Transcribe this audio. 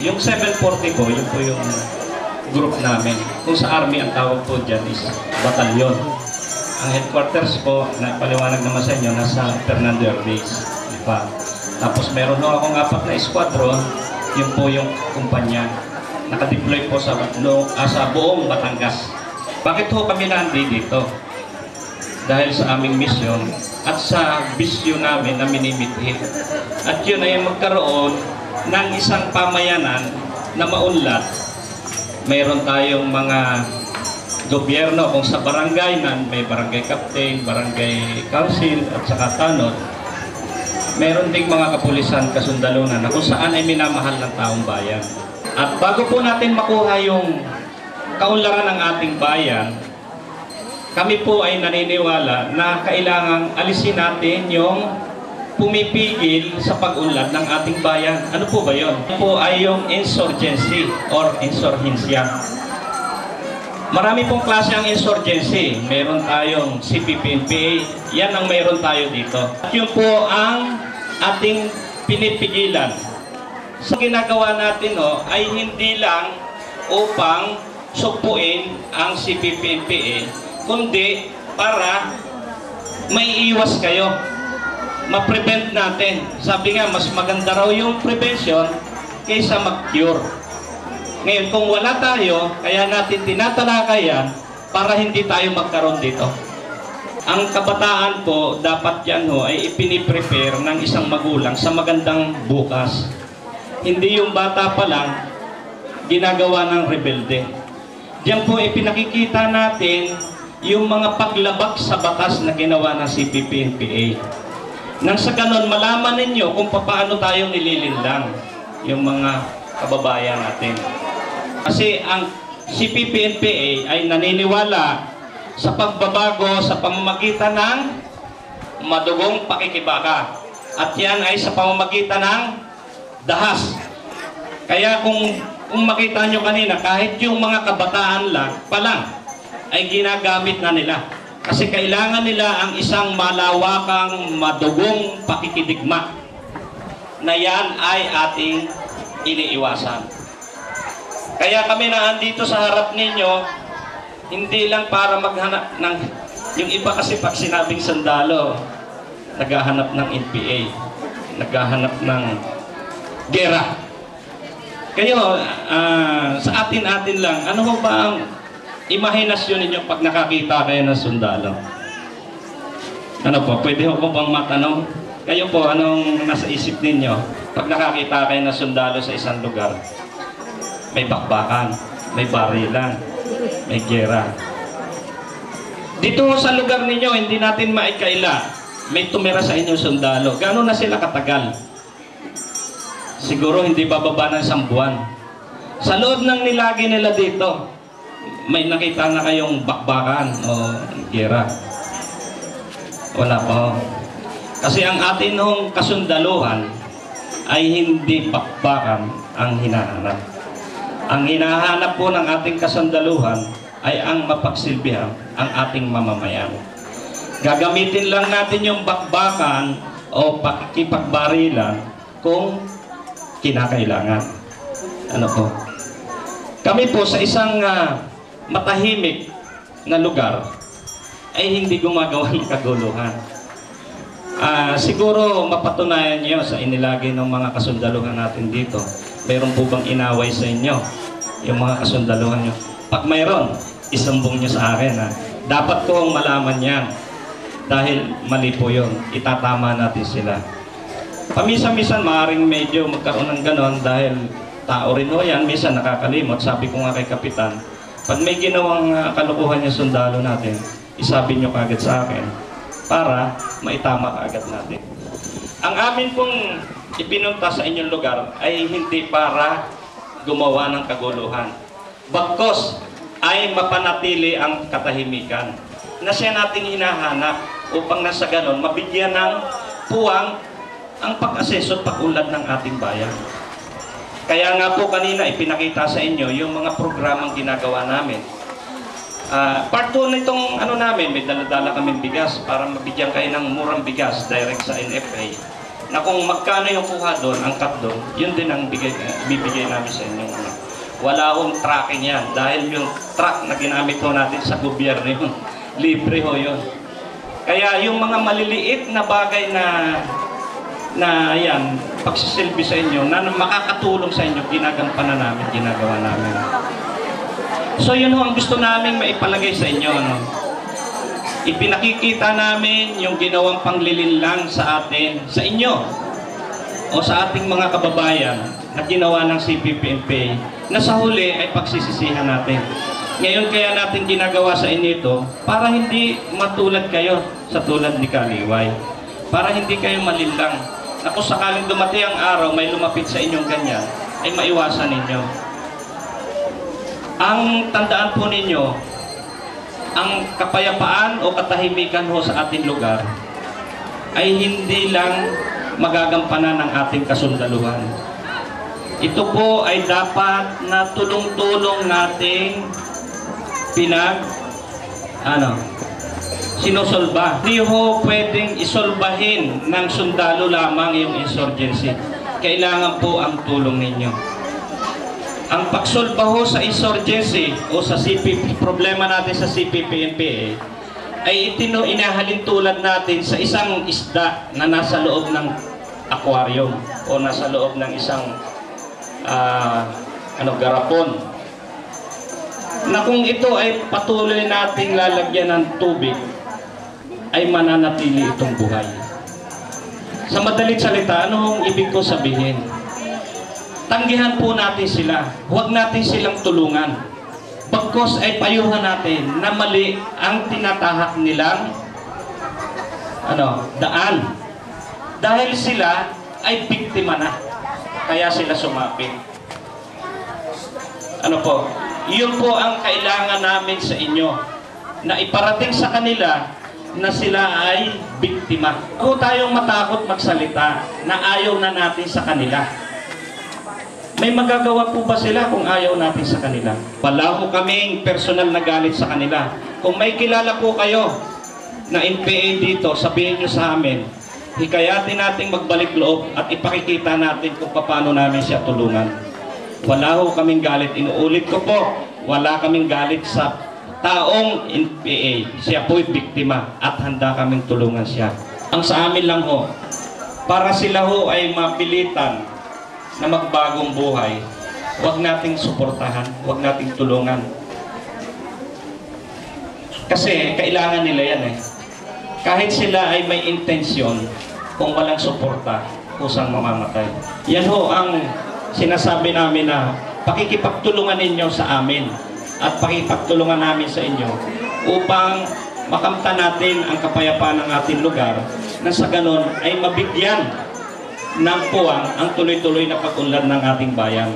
Yung 740 po, yun po yung group namin. Kung sa Army, ang tawag po dyan is batalyon. Ang headquarters po, paliwanag naman sa inyo, nasa Fernando Base. Diba? Tapos meron ho akong 4 na squadron, yun po yung kumpanya. Nakadeploy po sa buong Batangas. Bakit ho kami nandito? Dahil sa aming misyon at sa bisyo namin na minimithi. At yun ay magkaroon ng isang pamayanan na maunlad. Mayroon tayong mga gobyerno kung sa barangay nan, may barangay captain, barangay council at saka tanod. Mayroon ding mga kapulisan, kasundalunan na kung saan ay minamahal ng taong bayan. At bago po natin makuha yung kaunlaran ng ating bayan, kami po ay naniniwala na kailangang alisin natin yung pumipigil sa pag-unlad ng ating bayan. Ano po ba yun? Ito po ay yung insurgency or insurhencia. Marami pong klase ang insurgency. Meron tayong CPP-NPA. Yan ang meron tayo dito. At yun po ang ating pinipigilan. Sa ginagawa natin ay hindi lang upang sugpuin ang CPP-NPA, kundi para may iwas kayo, ma-prevent natin. Sabi nga, mas maganda raw yung prevention kaysa mag-cure. Ngayon, kung wala tayo, kaya natin tinatalakayan para hindi tayo magkaroon dito. Ang kabataan po, dapat yan ay ipiniprepare ng isang magulang sa magandang bukas. Hindi yung bata pa lang ginagawa ng rebelde. Diyan po ipinakikita natin yung mga paglabag sa batas na ginawa ng CPP-NPA. Nang sa ganon, malaman ninyo kung paano tayo nililinlang yung mga kababayan natin. Kasi ang CPP-NPA ay naniniwala sa pagbabago sa pamamagitan ng madugong pakikibaka. At yan ay sa pamamagitan ng dahas. Kaya kung makita nyo kanina, kahit yung mga kabataan lang, ay ginagamit na nila. Kasi kailangan nila ang isang malawakang, madugong pakikidigma na yan ay ating iniiwasan. Kaya kami na andito sa harap ninyo, hindi lang para maghanap ng... Yung iba kasi pag sinabing sundalo, naghahanap ng NPA, naghahanap ng gera. Kayo, sa atin-atin lang, ano ho ba ang imahinasyon ninyo pag nakakita kayo ng sundalo? Ano po, pwede ho po bang matanong? Kayo po, anong nasa isip ninyo pag nakakita kayo ng sundalo sa isang lugar? May bakbakan, may barilan, may gera. Dito sa lugar ninyo, hindi natin maikaila, may tumira sa inyong sundalo. Gano'n na sila katagal? Siguro hindi bababa ng 1 buwan. Sa loob ng nilagi nila dito, may nakita na kayong bakbakan o gera? Wala pa ho. Kasi ang atin hong kasundaluhan ay hindi bakbakan ang hinahanap. Ang hinahanap po ng ating kasundaluhan ay ang mapagsilbihan ang ating mamamayan. Gagamitin lang natin yung bakbakan o pakikipagbarilan kung kinakailangan. Ano po? Kami po sa isang matahimik na lugar ay hindi gumagawa ng kaguluhan. Siguro mapatunayan niyo sa inilagay ng mga kasundaluhan natin dito. Mayroon po bang inaway sa inyo yung mga kasundaluhan niyo? Pag mayroon, isumbong niyo sa akin. Dapat kong malaman yan dahil mali po yun. Itatama natin sila. Pamisa-misan maaaring medyo magkaroon ng ganon dahil tao rin ho yan, minsan nakakalimot. Sabi ko nga kay Kapitan, pag may ginawang kalukuhan yung sundalo natin, isabi nyo kagad sa akin para maitama kaagad natin. Ang amin pong ipinunta sa inyong lugar ay hindi para gumawa ng kaguluhan. Bagkos ay mapanatili ang katahimikan na siya nating hinahanap upang nasa ganon mabigyan ng puwang ang pag-aseso at pag-unlad ng ating bayan. Kaya nga po kanina ipinakita sa inyo yung mga programang ginagawa namin. Part 2 nitong namin, may dala-dala kaming bigas para mabigyan kayo ng murang bigas direct sa NFA. na kung magkano yung kuha doon, angkat doon, yun din ang bibigay namin sa inyo. Wala akong tracking yan dahil yung truck na ginamit ho natin sa gobyerno yun, libre ho yun. Kaya yung mga maliliit na bagay na yan, pagsisilbi sa inyo, na makakatulong sa inyo, ginagampanan namin, ginagawa namin. So yun ho ang gusto namin maipalagay sa inyo. Ano? Ipinakikita namin yung ginawang panglilinlang sa atin, sa inyo, o sa ating mga kababayan na ginawa ng CPP-NPA, na sa huli ay pagsisisihan natin. Ngayon kaya natin ginagawa sa inyo ito para hindi matulad kayo sa tulad ni Kaliway. Para hindi kayo malinlang. Na kung sakaling dumating ang araw, may lumapit sa inyong ganyan, ay maiwasan ninyo. Ang tandaan po ninyo, ang kapayapaan o katahimikan ho sa ating lugar ay hindi lang magagampanan ng ating kasundaluhan. Ito po ay dapat na tulong-tulong nating sinusolba. Hindi ho pwedeng isolbahin ng sundalo lamang yung insurgency. Kailangan po ang tulong ninyo. Ang pagsolba ho sa insurgency o sa CPP, problema natin sa CPP-NPA ay inahalin tulad natin sa isang isda na nasa loob ng aquarium o nasa loob ng isang garapon. Na kung ito ay patuloy nating lalagyan ng tubig, ay mananatili itong buhay. Sa madalit salita, anong ibig ko sabihin? Tanggihan po natin sila. Huwag natin silang tulungan. Bagkos ay payuhan natin na mali ang tinatahak nilang daan. Dahil sila ay biktima na. Kaya sila sumapit. Iyon po ang kailangan namin sa inyo. Na iparating sa kanila na sila ay biktima. Huwag tayong matakot magsalita na ayaw na natin sa kanila. May magagawa po ba sila kung ayaw natin sa kanila? Wala po kaming personal na galit sa kanila. Kung may kilala po kayo na NPA dito, sabihin nyo sa amin. Hikayatin natin magbalik loob at ipakikita natin kung paano namin siya tulungan. Wala ho kaming galit. Inuulit ko po, wala kaming galit sa taong NPA. Siya po'y biktima at handa kaming tulungan siya. Ang sa amin lang ho, para sila ho ay mapilitan na magbagong buhay, huwag nating suportahan, huwag nating tulungan. Kasi kailangan nila yan eh. Kahit sila ay may intensyon, kung walang suporta, kusang mamamatay. Yan ho ang sinasabi namin na pakikipagtulungan ninyo sa amin at pakikipagtulungan namin sa inyo upang makamtan natin ang kapayapaan ng ating lugar na sa ganon ay mabigyan ng puwang ang tuloy-tuloy na pag-unlad ng ating bayan.